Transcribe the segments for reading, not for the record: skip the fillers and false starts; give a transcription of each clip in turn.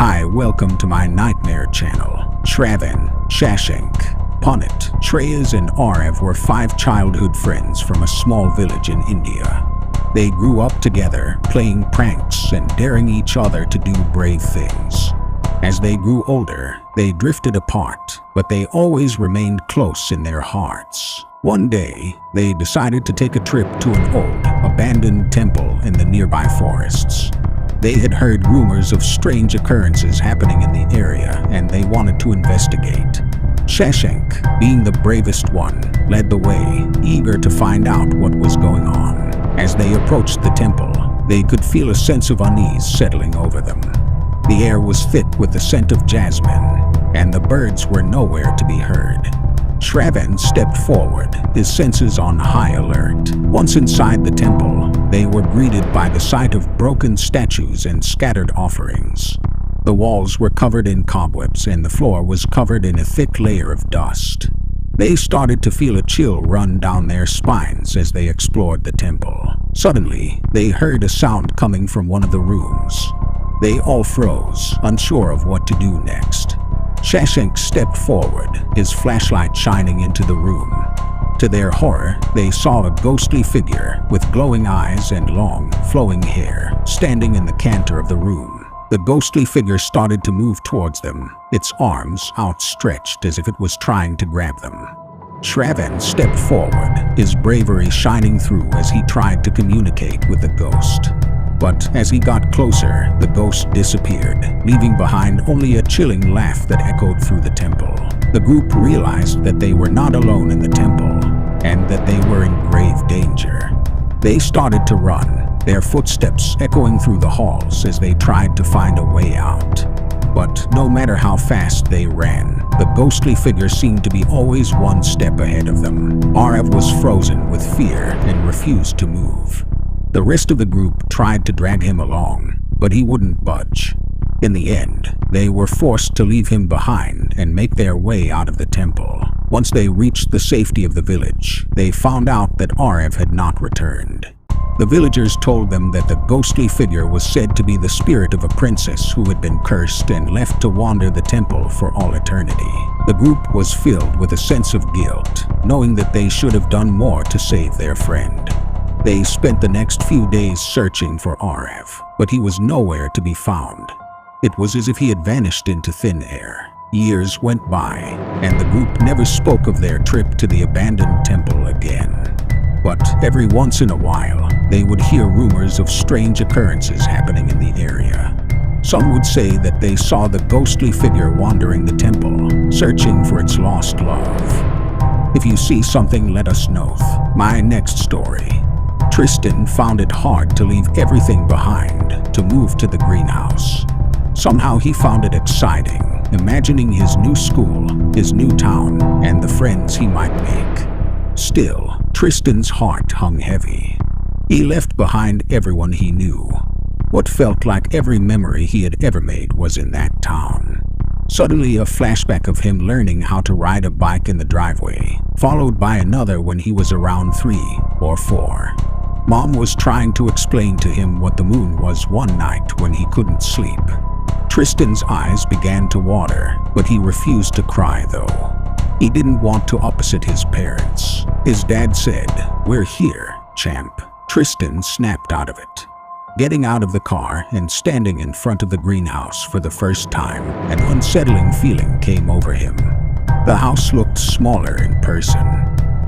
Hi, welcome to my nightmare channel. Shravan, Shashank, Punit, Shreyas and Arav were 5 childhood friends from a small village in India. They grew up together, playing pranks and daring each other to do brave things. As they grew older, they drifted apart, but they always remained close in their hearts. One day, they decided to take a trip to an old, abandoned temple in the nearby forests. They had heard rumors of strange occurrences happening in the area, and they wanted to investigate. Shashank, being the bravest one, led the way, eager to find out what was going on. As they approached the temple, they could feel a sense of unease settling over them. The air was thick with the scent of jasmine, and the birds were nowhere to be heard. Shravan stepped forward, his senses on high alert. Once inside the temple, they were greeted by the sight of broken statues and scattered offerings. The walls were covered in cobwebs and the floor was covered in a thick layer of dust. They started to feel a chill run down their spines as they explored the temple. Suddenly, they heard a sound coming from one of the rooms. They all froze, unsure of what to do next. Shashank stepped forward, his flashlight shining into the room. To their horror, they saw a ghostly figure with glowing eyes and long, flowing hair standing in the canter of the room. The ghostly figure started to move towards them, its arms outstretched as if it was trying to grab them. Shravan stepped forward, his bravery shining through as he tried to communicate with the ghost. But as he got closer, the ghost disappeared, leaving behind only a chilling laugh that echoed through the temple. The group realized that they were not alone in the temple, and that they were in grave danger. They started to run, their footsteps echoing through the halls as they tried to find a way out. But no matter how fast they ran, the ghostly figure seemed to be always one step ahead of them. Arav was frozen with fear and refused to move. The rest of the group tried to drag him along, but he wouldn't budge. In the end, they were forced to leave him behind and make their way out of the temple. Once they reached the safety of the village, they found out that Arav had not returned. The villagers told them that the ghostly figure was said to be the spirit of a princess who had been cursed and left to wander the temple for all eternity. The group was filled with a sense of guilt, knowing that they should have done more to save their friend. They spent the next few days searching for Arav, but he was nowhere to be found. It was as if he had vanished into thin air. Years went by, and the group never spoke of their trip to the abandoned temple again. But every once in a while, they would hear rumors of strange occurrences happening in the area. Some would say that they saw the ghostly figure wandering the temple, searching for its lost love. If you see something, let us know. My next story. Tristan found it hard to leave everything behind to move to the greenhouse. Somehow he found it exciting, imagining his new school, his new town, and the friends he might make. Still, Tristan's heart hung heavy. He left behind everyone he knew. What felt like every memory he had ever made was in that town. Suddenly, a flashback of him learning how to ride a bike in the driveway, followed by another when he was around 3 or 4. Mom was trying to explain to him what the moon was one night when he couldn't sleep. Tristan's eyes began to water, but he refused to cry though. He didn't want to upset his parents. His dad said, "We're here, champ." Tristan snapped out of it. Getting out of the car and standing in front of the greenhouse for the first time, an unsettling feeling came over him. The house looked smaller in person.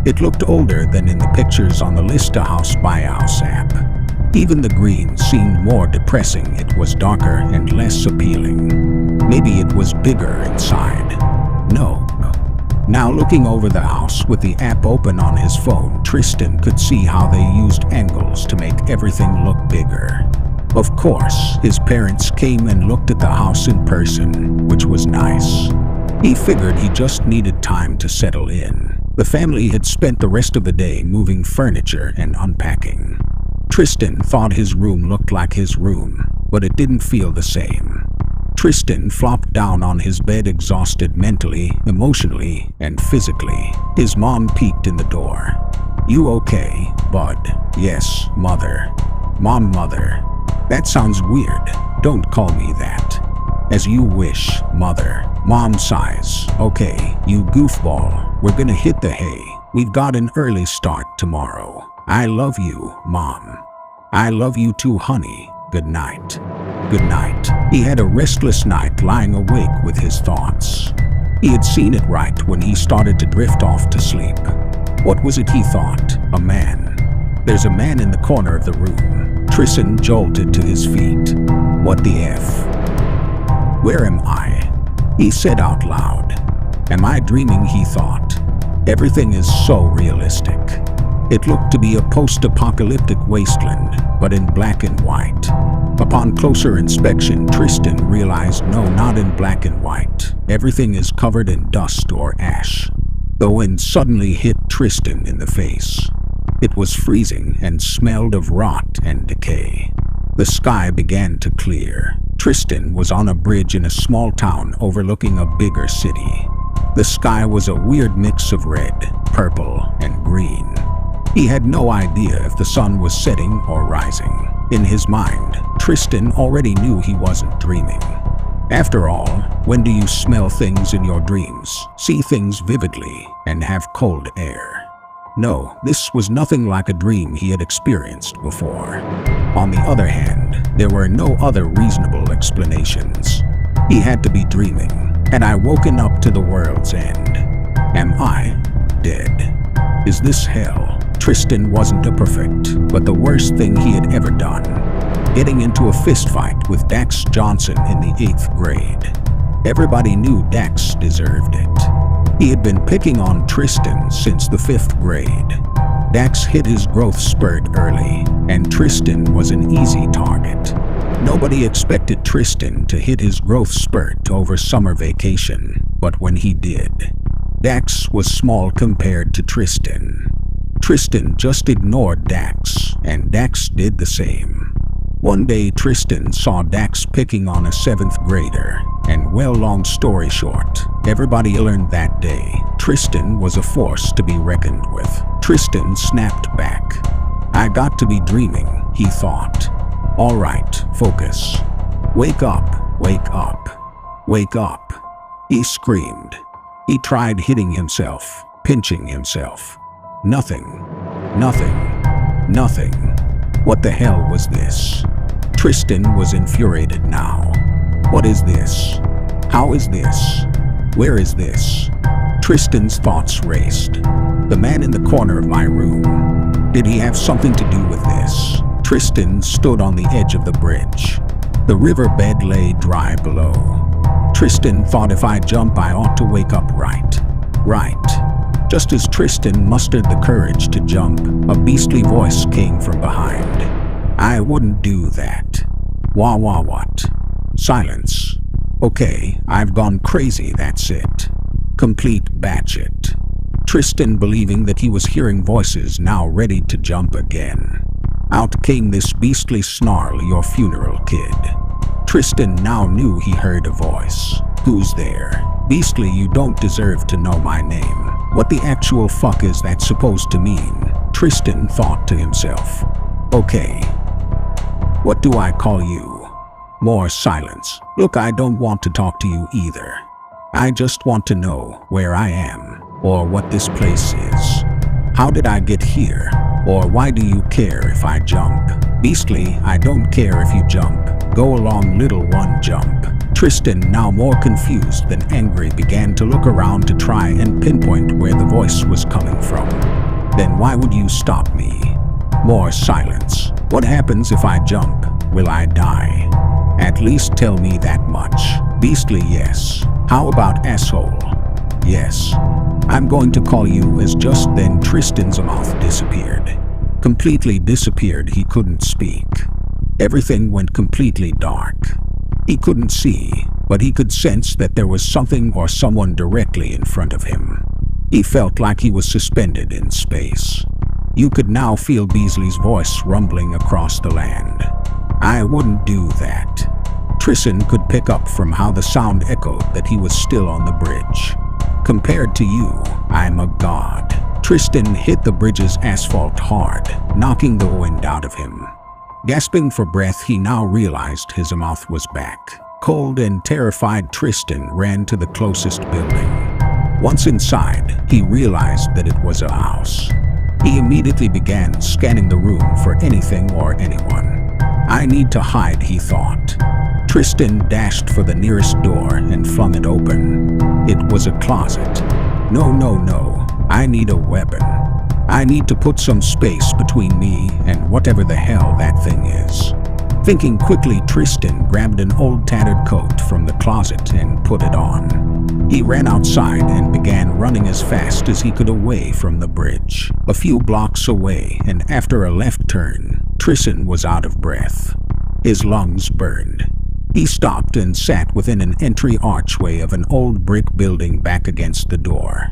It looked older than in the pictures on the Lista House Buyhouse app. Even the green seemed more depressing. It was darker and less appealing. Maybe it was bigger inside. No. Now looking over the house with the app open on his phone, Tristan could see how they used angles to make everything look bigger. Of course, his parents came and looked at the house in person, which was nice. He figured he just needed time to settle in. The family had spent the rest of the day moving furniture and unpacking. Tristan thought his room looked like his room, but it didn't feel the same. Tristan flopped down on his bed, exhausted mentally, emotionally, and physically. His mom peeked in the door. "You okay, bud?" "Yes, mother." "Mom, mother." "That sounds weird. Don't call me that." As you wish, mother. Mom sighs. Okay, you goofball. We're gonna hit the hay. We've got an early start tomorrow. I love you, Mom. I love you too, honey. Good night. Good night. He had a restless night lying awake with his thoughts. He had seen it right when he started to drift off to sleep. What was it he thought? A man. There's a man in the corner of the room. Tristan jolted to his feet. What the F? Where am I? He said out loud. Am I dreaming, he thought. Everything is so realistic. It looked to be a post-apocalyptic wasteland, but in black and white. Upon closer inspection, Tristan realized no, not in black and white. Everything is covered in dust or ash. The wind suddenly hit Tristan in the face. It was freezing and smelled of rot and decay. The sky began to clear. Tristan was on a bridge in a small town overlooking a bigger city. The sky was a weird mix of red, purple, and green. He had no idea if the sun was setting or rising. In his mind, Tristan already knew he wasn't dreaming. After all, when do you smell things in your dreams, see things vividly, and have cold air? No, this was nothing like a dream he had experienced before. On the other hand, there were no other reasonable explanations. He had to be dreaming. Had I woken up to the world's end? Am I dead? Is this hell? Tristan wasn't a perfect, but the worst thing he had ever done. Getting into a fistfight with Dax Johnson in the 8th grade. Everybody knew Dax deserved it. He had been picking on Tristan since the 5th grade. Dax hit his growth spurt early, and Tristan was an easy target. Nobody expected Tristan to hit his growth spurt over summer vacation, but when he did, Dax was small compared to Tristan. Tristan just ignored Dax, and Dax did the same. One day Tristan saw Dax picking on a 7th grader, and well, long story short, everybody learned that day Tristan was a force to be reckoned with. Tristan snapped back. I got to be dreaming, he thought. All right, focus. Wake up, wake up, wake up. He screamed. He tried hitting himself, pinching himself. Nothing, nothing, nothing. What the hell was this? Tristan was infuriated now. What is this? How is this? Where is this? Tristan's thoughts raced. The man in the corner of my room. Did he have something to do with this? Tristan stood on the edge of the bridge. The riverbed lay dry below. Tristan thought, if I jump, I ought to wake up right. Just as Tristan mustered the courage to jump, a beastly voice came from behind. I wouldn't do that. Wah wah what? Silence. Okay, I've gone crazy, that's it. Complete batshit. Tristan, believing that he was hearing voices, now ready to jump again. Out came this beastly snarl, your funeral, kid. Tristan now knew he heard a voice. Who's there? Beastly, you don't deserve to know my name. What the actual fuck is that supposed to mean? Tristan thought to himself. Okay. What do I call you? More silence. Look, I don't want to talk to you either. I just want to know where I am, or what this place is. How did I get here? Or why do you care if I jump? Beastly, I don't care if you jump. Go along, little one, jump. Tristan, now more confused than angry, began to look around to try and pinpoint where the voice was coming from. Then why would you stop me? More silence. What happens if I jump? Will I die? At least tell me that much. Beastly, yes. How about asshole? Yes. I'm going to call you as. Just then Tristan's mouth disappeared. Completely disappeared. He couldn't speak. Everything went completely dark. He couldn't see, but he could sense that there was something or someone directly in front of him. He felt like he was suspended in space. You could now feel Beasley's voice rumbling across the land. I wouldn't do that. Tristan could pick up from how the sound echoed that he was still on the bridge. Compared to you, I'm a god. Tristan hit the bridge's asphalt hard, knocking the wind out of him. Gasping for breath, he now realized his mouth was back. Cold and terrified, Tristan ran to the closest building. Once inside, he realized that it was a house. He immediately began scanning the room for anything or anyone. "I need to hide," he thought. Tristan dashed for the nearest door and flung it open. It was a closet. No, I need a weapon. I need to put some space between me and whatever the hell that thing is. Thinking quickly, Tristan grabbed an old tattered coat from the closet and put it on. He ran outside and began running as fast as he could away from the bridge. A few blocks away, and after a left turn, Tristan was out of breath. His lungs burned. He stopped and sat within an entry archway of an old brick building back against the door.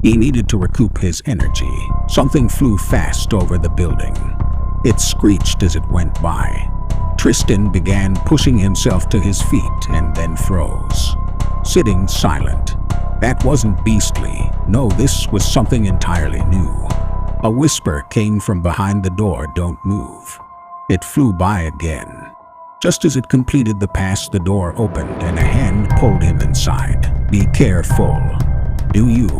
He needed to recoup his energy. Something flew fast over the building. It screeched as it went by. Tristan began pushing himself to his feet and then froze, sitting silent. That wasn't beastly. No, this was something entirely new. A whisper came from behind the door, "Don't move." It flew by again. Just as it completed the pass, the door opened and a hand pulled him inside. "Be careful." "Do you?"